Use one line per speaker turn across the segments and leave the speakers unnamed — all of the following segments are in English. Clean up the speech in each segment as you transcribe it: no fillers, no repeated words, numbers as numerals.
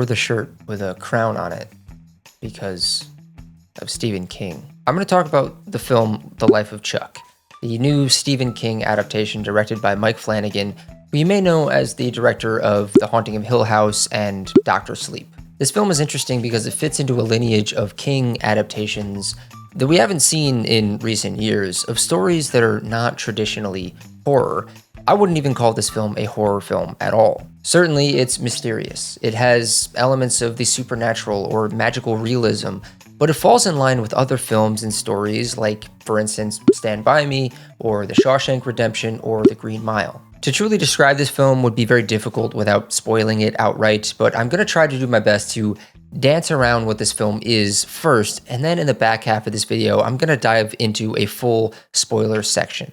wore the shirt with a crown on it because of Stephen King. I'm going to talk about the film The Life of Chuck, the new Stephen King adaptation directed by Mike Flanagan, who you may know as the director of The Haunting of Hill House and Dr. Sleep. This film is interesting because it fits into a lineage of King adaptations that we haven't seen in recent years, of stories that are not traditionally horror. I wouldn't even call this film a horror film at all. Certainly, it's mysterious. It has elements of the supernatural or magical realism, but it falls in line with other films and stories like, for instance, Stand By Me, or The Shawshank Redemption, or The Green Mile. To truly describe this film would be very difficult without spoiling it outright, but I'm going to try to do my best to dance around what this film is first, and then in the back half of this video, I'm going to dive into a full spoiler section.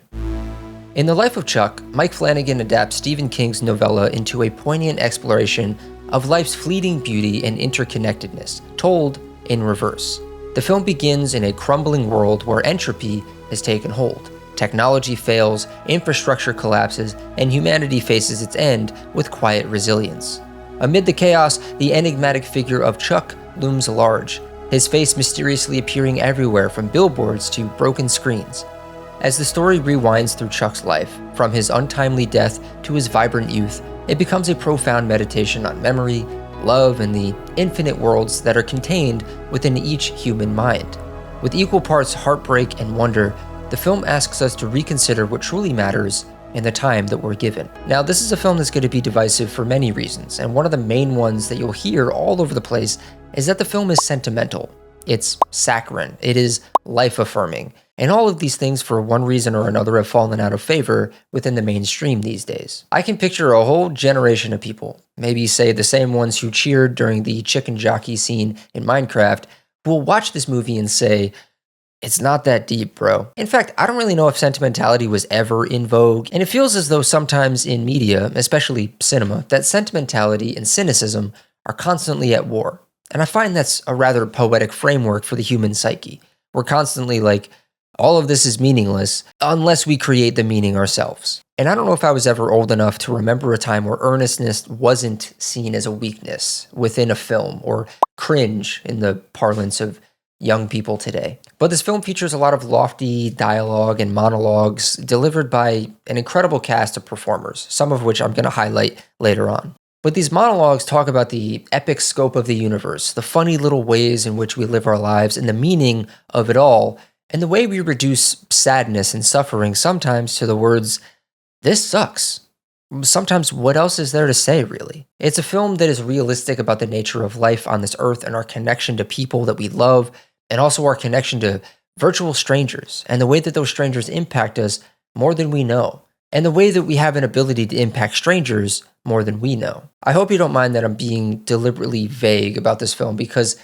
In The Life of Chuck, Mike Flanagan adapts Stephen King's novella into a poignant exploration of life's fleeting beauty and interconnectedness, told in reverse. The film begins in a crumbling world where entropy has taken hold. Technology fails, infrastructure collapses, and humanity faces its end with quiet resilience. Amid the chaos, the enigmatic figure of Chuck looms large, his face mysteriously appearing everywhere from billboards to broken screens. As the story rewinds through Chuck's life, from his untimely death to his vibrant youth, it becomes a profound meditation on memory, love, and the infinite worlds that are contained within each human mind. With equal parts heartbreak and wonder, the film asks us to reconsider what truly matters in the time that we're given. Now, this is a film that's going to be divisive for many reasons, and one of the main ones that you'll hear all over the place is that the film is sentimental. It's saccharine. It is life-affirming. And all of these things, for one reason or another, have fallen out of favor within the mainstream these days. I can picture a whole generation of people, maybe say the same ones who cheered during the chicken jockey scene in Minecraft, who will watch this movie and say, "It's not that deep, bro." In fact, I don't really know if sentimentality was ever in vogue, and it feels as though sometimes in media, especially cinema, that sentimentality and cynicism are constantly at war. And I find that's a rather poetic framework for the human psyche. We're constantly like, all of this is meaningless unless we create the meaning ourselves. And I don't know if I was ever old enough to remember a time where earnestness wasn't seen as a weakness within a film, or cringe in the parlance of young people today. But this film features a lot of lofty dialogue and monologues delivered by an incredible cast of performers, some of which I'm going to highlight later on. But these monologues talk about the epic scope of the universe, the funny little ways in which we live our lives, and the meaning of it all, and the way we reduce sadness and suffering sometimes to the words, "This sucks." Sometimes, what else is there to say, really? It's a film that is realistic about the nature of life on this earth and our connection to people that we love, and also our connection to virtual strangers, and the way that those strangers impact us more than we know, and the way that we have an ability to impact strangers more than we know. I hope you don't mind that I'm being deliberately vague about this film, because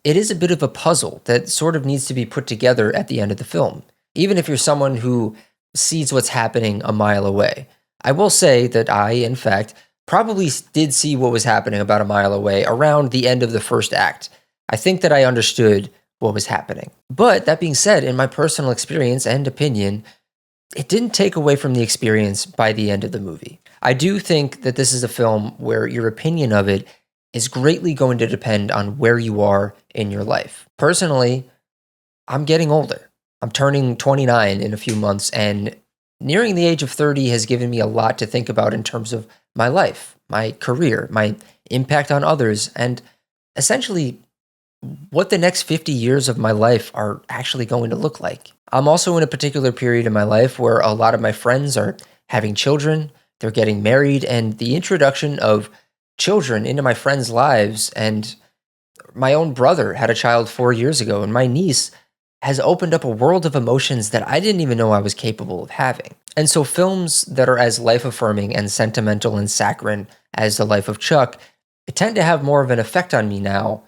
it is a bit of a puzzle that sort of needs to be put together at the end of the film, even if you're someone who sees what's happening a mile away. I will say that I, in fact, probably did see what was happening about a mile away around the end of the first act. I think that I understood what was happening. But that being said, in my personal experience and opinion, it didn't take away from the experience by the end of the movie. I do think that this is a film where your opinion of it is greatly going to depend on where you are in your life. Personally, I'm getting older. I'm turning 29 in a few months, and nearing the age of 30 has given me a lot to think about in terms of my life, my career, my impact on others, and essentially what the next 50 years of my life are actually going to look like. I'm also in a particular period in my life where a lot of my friends are having children, they're getting married, and the introduction of children into my friends' lives, and my own brother had a child 4 years ago, and my niece has opened up a world of emotions that I didn't even know I was capable of having. And so films that are as life-affirming and sentimental and saccharine as The Life of Chuck tend to have more of an effect on me now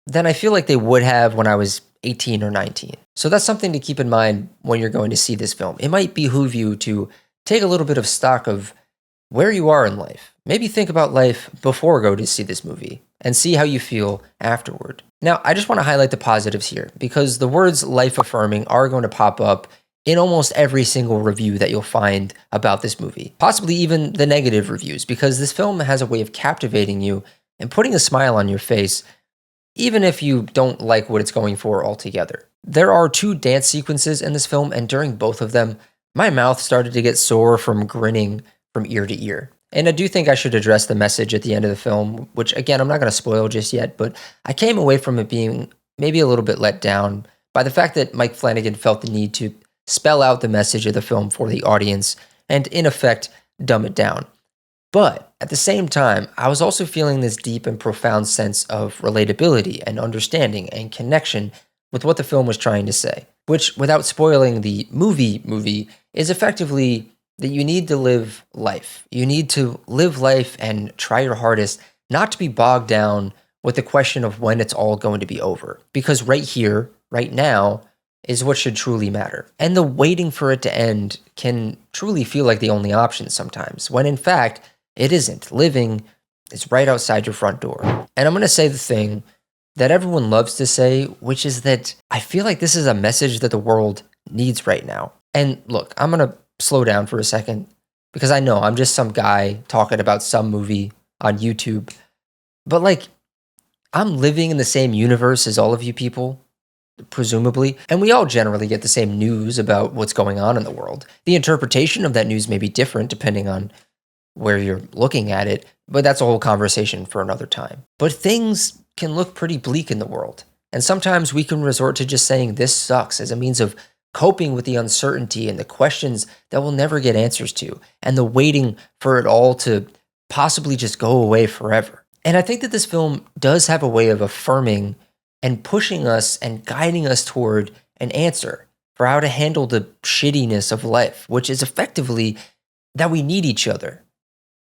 than I feel like they would have when I was 18 or 19. So that's something to keep in mind when you're going to see this film. It might behoove you to take a little bit of stock of where you are in life. Maybe think about life before go to see this movie and see how you feel afterward. Now, I just want to highlight the positives here, because the words life-affirming are going to pop up in almost every single review that you'll find about this movie. Possibly even the negative reviews, because this film has a way of captivating you and putting a smile on your face, even if you don't like what it's going for altogether. There are 2 dance sequences in this film, and during both of them, my mouth started to get sore from grinning from ear to ear. And I do think I should address the message at the end of the film, which again, I'm not going to spoil just yet, but I came away from it being maybe a little bit let down by the fact that Mike Flanagan felt the need to spell out the message of the film for the audience and, in effect, dumb it down. But at the same time, I was also feeling this deep and profound sense of relatability and understanding and connection with what the film was trying to say, which, without spoiling the movie, is effectively that you need to live life. You need to live life and try your hardest not to be bogged down with the question of when it's all going to be over. Because right here, right now, is what should truly matter. And the waiting for it to end can truly feel like the only option sometimes, when in fact, it isn't. Living is right outside your front door. And I'm going to say the thing that everyone loves to say, which is that I feel like this is a message that the world needs right now. And look, I'm going to slow down for a second because I know I'm just some guy talking about some movie on YouTube. But like, I'm living in the same universe as all of you people, presumably, and we all generally get the same news about what's going on in the world. The interpretation of that news may be different depending on where you're looking at it, but that's a whole conversation for another time. But things can look pretty bleak in the world, and sometimes we can resort to just saying this sucks as a means of coping with the uncertainty and the questions that we'll never get answers to, and the waiting for it all to possibly just go away forever. And I think that this film does have a way of affirming and pushing us and guiding us toward an answer for how to handle the shittiness of life, which is effectively that we need each other.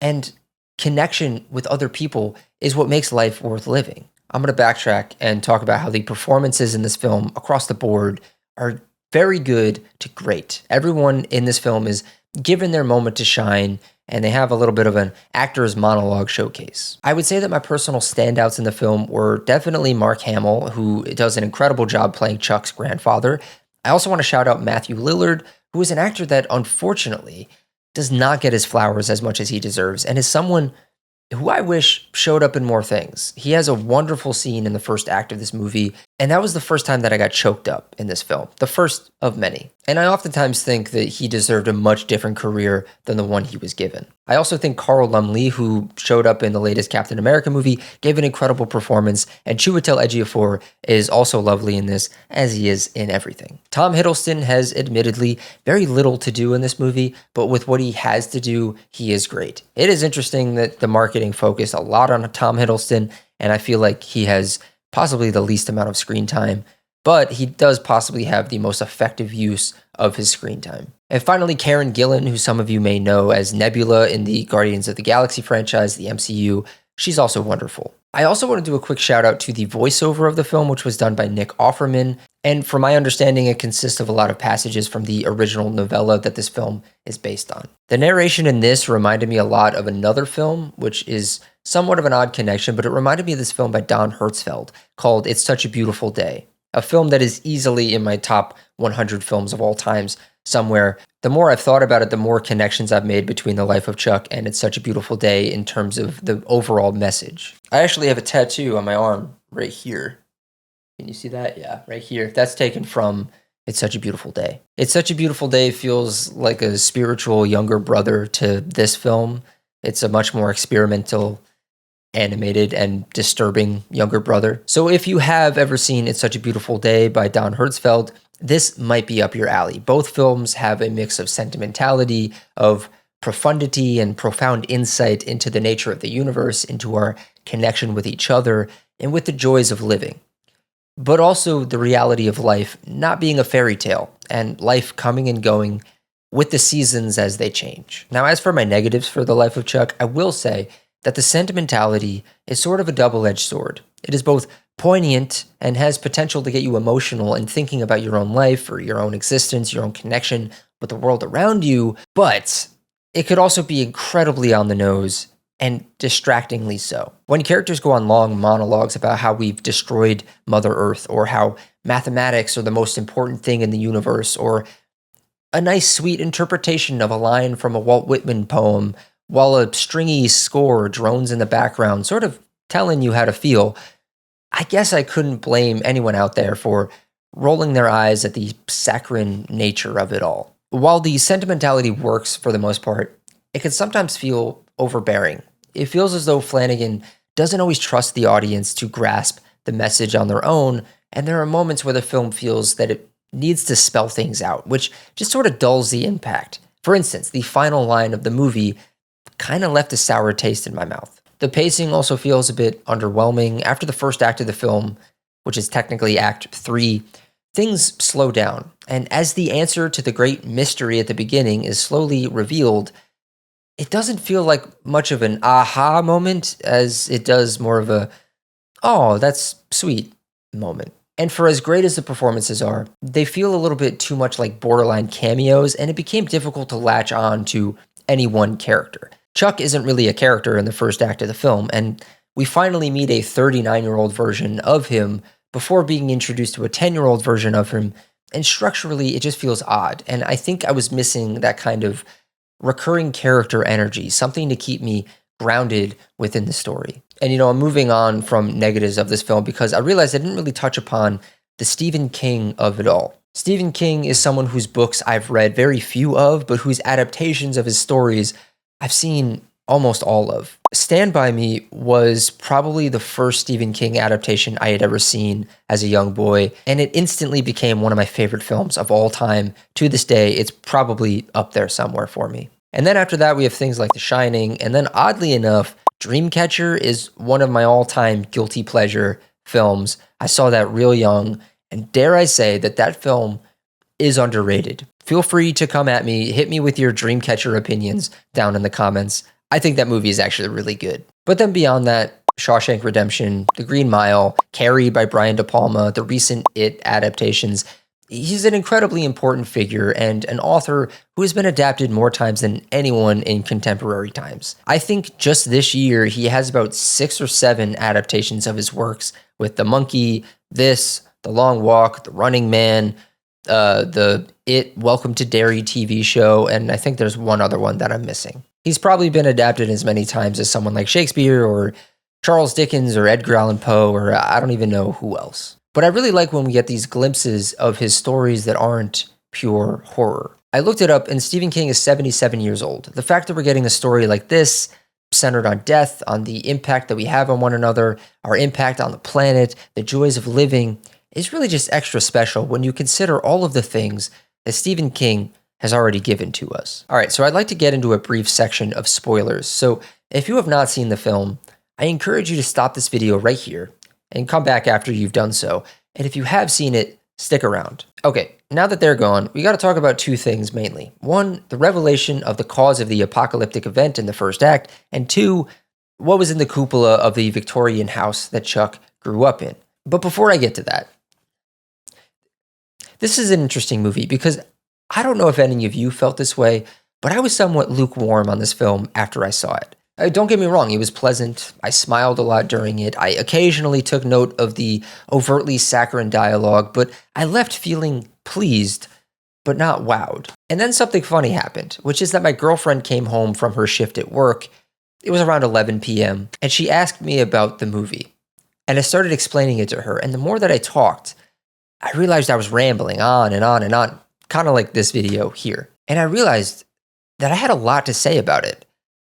And connection with other people is what makes life worth living. I'm going to backtrack and talk about how the performances in this film across the board are very good to great. Everyone in this film is given their moment to shine, and they have a little bit of an actor's monologue showcase. I would say that my personal standouts in the film were definitely Mark Hamill, who does an incredible job playing Chuck's grandfather. I also want to shout out Matthew Lillard, who is an actor that unfortunately does not get his flowers as much as he deserves, and is someone who I wish showed up in more things. He has a wonderful scene in the first act of this movie, and that was the first time that I got choked up in this film, the first of many. And I oftentimes think that he deserved a much different career than the one he was given. I also think Carl Lumley, who showed up in the latest Captain America movie, gave an incredible performance, and Chiwetel Ejiofor is also lovely in this, as he is in everything. Tom Hiddleston has admittedly very little to do in this movie, but with what he has to do, he is great. It is interesting that the marketing focused a lot on Tom Hiddleston, and I feel like he has possibly the least amount of screen time, but he does possibly have the most effective use of his screen time. And finally, Karen Gillan, who some of you may know as Nebula in the Guardians of the Galaxy franchise, the MCU, she's also wonderful. I also want to do a quick shout out to the voiceover of the film, which was done by Nick Offerman, and from my understanding, it consists of a lot of passages from the original novella that this film is based on. The narration in this reminded me a lot of another film, which is somewhat of an odd connection, but it reminded me of this film by Don Hertzfeldt called It's Such a Beautiful Day, a film that is easily in my top 100 films of all times somewhere. The more I've thought about it, the more connections I've made between The Life of Chuck and It's Such a Beautiful Day in terms of the overall message. I actually have a tattoo on my arm right here. Can you see that? Yeah, right here. That's taken from It's Such a Beautiful Day. It's Such a Beautiful Day feels like a spiritual younger brother to this film. It's a much more experimental, animated, and disturbing younger brother. So if you have ever seen It's Such a Beautiful Day by Don Hertzfeldt, this might be up your alley. Both films have a mix of sentimentality, of profundity, and profound insight into the nature of the universe, into our connection with each other, and with the joys of living. But also the reality of life not being a fairy tale, and life coming and going with the seasons as they change. Now, as for my negatives for The Life of Chuck, I will say that the sentimentality is sort of a double-edged sword. It is both poignant and has potential to get you emotional in thinking about your own life or your own existence, your own connection with the world around you, but it could also be incredibly on the nose and distractingly so. When characters go on long monologues about how we've destroyed Mother Earth, or how mathematics are the most important thing in the universe, or a nice sweet interpretation of a line from a Walt Whitman poem, while a stringy score drones in the background, sort of telling you how to feel, I guess I couldn't blame anyone out there for rolling their eyes at the saccharine nature of it all. While the sentimentality works for the most part, it can sometimes feel overbearing. It feels as though Flanagan doesn't always trust the audience to grasp the message on their own, and there are moments where the film feels that it needs to spell things out, which just sort of dulls the impact. For instance, the final line of the movie kind of left a sour taste in my mouth. The pacing also feels a bit underwhelming. After the first act of the film, which is technically Act 3, things slow down. And as the answer to the great mystery at the beginning is slowly revealed, it doesn't feel like much of an aha moment as it does more of a, oh, that's sweet moment. And for as great as the performances are, they feel a little bit too much like borderline cameos, and it became difficult to latch on to any one character. Chuck isn't really a character in the first act of the film, and we finally meet a 39-year-old version of him before being introduced to a 10-year-old version of him, and structurally it just feels odd, and I think I was missing that kind of recurring character energy, something to keep me grounded within the story. And I'm moving on from negatives of this film because I realized I didn't really touch upon the Stephen King of it all. Stephen King is someone whose books I've read very few of, but whose adaptations of his stories I've seen almost all of. Stand By Me was probably the first Stephen King adaptation I had ever seen as a young boy, and it instantly became one of my favorite films of all time. To this day, it's probably up there somewhere for me. And then after that, we have things like The Shining, and then oddly enough, Dreamcatcher is one of my all-time guilty pleasure films. I saw that real young, and dare I say that film is underrated. Feel free to come at me, hit me with your Dreamcatcher opinions down in the comments. I think that movie is actually really good. But then beyond that, Shawshank Redemption, The Green Mile, Carrie by Brian De Palma, the recent It adaptations, he's an incredibly important figure and an author who has been adapted more times than anyone in contemporary times. I think just this year, he has about 6 or 7 adaptations of his works, with The Monkey, This, The Long Walk, The Running Man, the It Welcome to Derry TV show, and I think there's one other one that I'm missing. He's probably been adapted as many times as someone like Shakespeare or Charles Dickens or Edgar Allan Poe, or I don't even know who else. But I really like when we get these glimpses of his stories that aren't pure horror. I looked it up, and Stephen King is 77 years old. The fact that we're getting a story like this, centered on death, on the impact that we have on one another, our impact on the planet, the joys of living, is really just extra special when you consider all of the things that Stephen King has already given to us. All right, so I'd like to get into a brief section of spoilers. So if you have not seen the film, I encourage you to stop this video right here and come back after you've done so. And if you have seen it, stick around. Okay, now that they're gone, we got to talk about 2 things mainly. 1, the revelation of the cause of the apocalyptic event in the first act, and 2, what was in the cupola of the Victorian house that Chuck grew up in. But before I get to that, this is an interesting movie because I don't know if any of you felt this way, but I was somewhat lukewarm on this film after I saw it. Don't get me wrong, it was pleasant. I smiled a lot during it. I occasionally took note of the overtly saccharine dialogue, but I left feeling pleased, but not wowed. And then something funny happened, which is that my girlfriend came home from her shift at work. It was around 11 p.m., and she asked me about the movie. And I started explaining it to her, and the more that I talked, I realized I was rambling on and on and on, kind of like this video here. And I realized that I had a lot to say about it.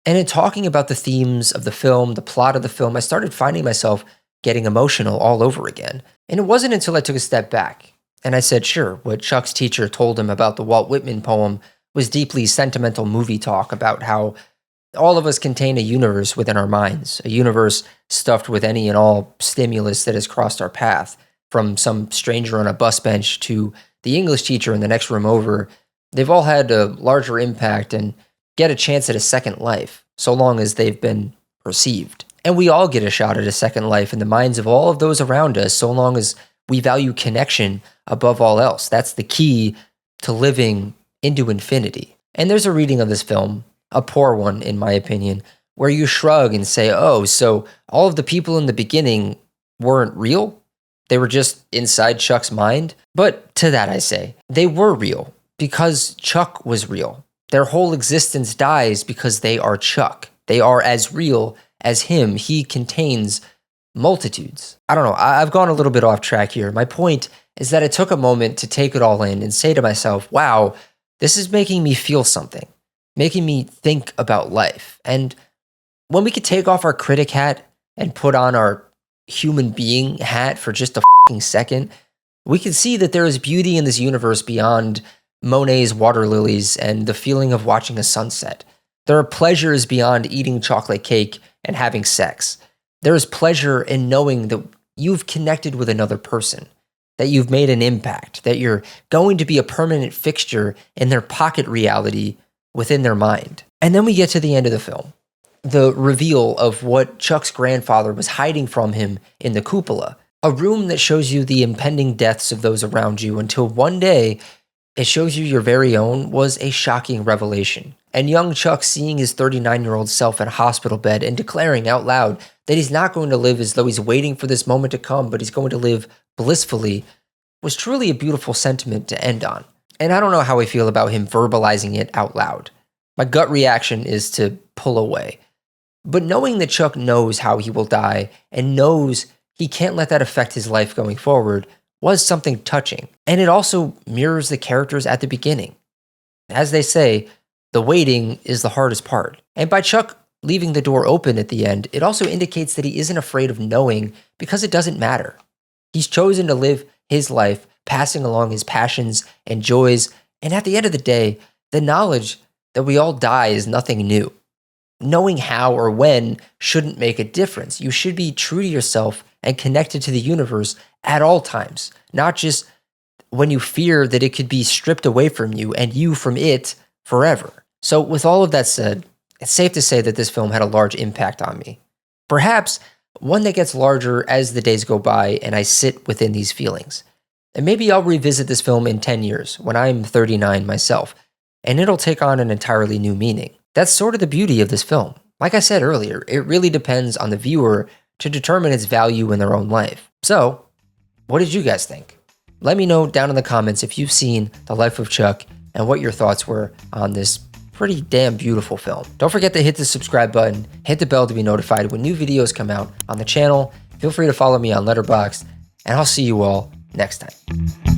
And in talking about the themes of the film, the plot of the film, I started finding myself getting emotional all over again. And it wasn't until I took a step back and I said, sure, what Chuck's teacher told him about the Walt Whitman poem was deeply sentimental movie talk about how all of us contain a universe within our minds, a universe stuffed with any and all stimulus that has crossed our path, from some stranger on a bus bench to the English teacher in the next room over. They've all had a larger impact and get a chance at a second life, so long as they've been perceived. And we all get a shot at a second life in the minds of all of those around us, so long as we value connection above all else. That's the key to living into infinity. And there's a reading of this film, a poor one in my opinion, where you shrug and say, oh, so all of the people in the beginning weren't real? They were just inside Chuck's mind? But to that I say, they were real because Chuck was real. Their whole existence dies because they are Chuck. They are as real as him, he contains multitudes. I don't know. I've gone a little bit off track here. My point is that I took a moment to take it all in and say to myself, wow, this is making me feel something, making me think about life. And when we could take off our critic hat and put on our human being hat for just a fucking second, we can see that there is beauty in this universe beyond Monet's water lilies and the feeling of watching a sunset. There are pleasures beyond eating chocolate cake and having sex. There is pleasure in knowing that you've connected with another person, that you've made an impact, that you're going to be a permanent fixture in their pocket reality within their mind. And then we get to the end of the film, the reveal of what Chuck's grandfather was hiding from him in the cupola, a room that shows you the impending deaths of those around you until one day it shows you your very own was a shocking revelation. And young Chuck seeing his 39-year-old self in a hospital bed and declaring out loud that he's not going to live as though he's waiting for this moment to come, but he's going to live blissfully, was truly a beautiful sentiment to end on. And I don't know how I feel about him verbalizing it out loud. My gut reaction is to pull away. But knowing that Chuck knows how he will die and knows he can't let that affect his life going forward was something touching. And it also mirrors the characters at the beginning. As they say, the waiting is the hardest part. And by Chuck leaving the door open at the end, it also indicates that he isn't afraid of knowing because it doesn't matter. He's chosen to live his life, passing along his passions and joys. And at the end of the day, the knowledge that we all die is nothing new. Knowing how or when shouldn't make a difference. You should be true to yourself and connected to the universe at all times, not just when you fear that it could be stripped away from you and you from it forever. So with all of that said, it's safe to say that this film had a large impact on me. Perhaps one that gets larger as the days go by and I sit within these feelings. And maybe I'll revisit this film in 10 years when I'm 39 myself, and it'll take on an entirely new meaning. That's sort of the beauty of this film. Like I said earlier, it really depends on the viewer to determine its value in their own life. So, what did you guys think? Let me know down in the comments if you've seen The Life of Chuck and what your thoughts were on this pretty damn beautiful film. Don't forget to hit the subscribe button, hit the bell to be notified when new videos come out on the channel. Feel free to follow me on Letterboxd, and I'll see you all next time.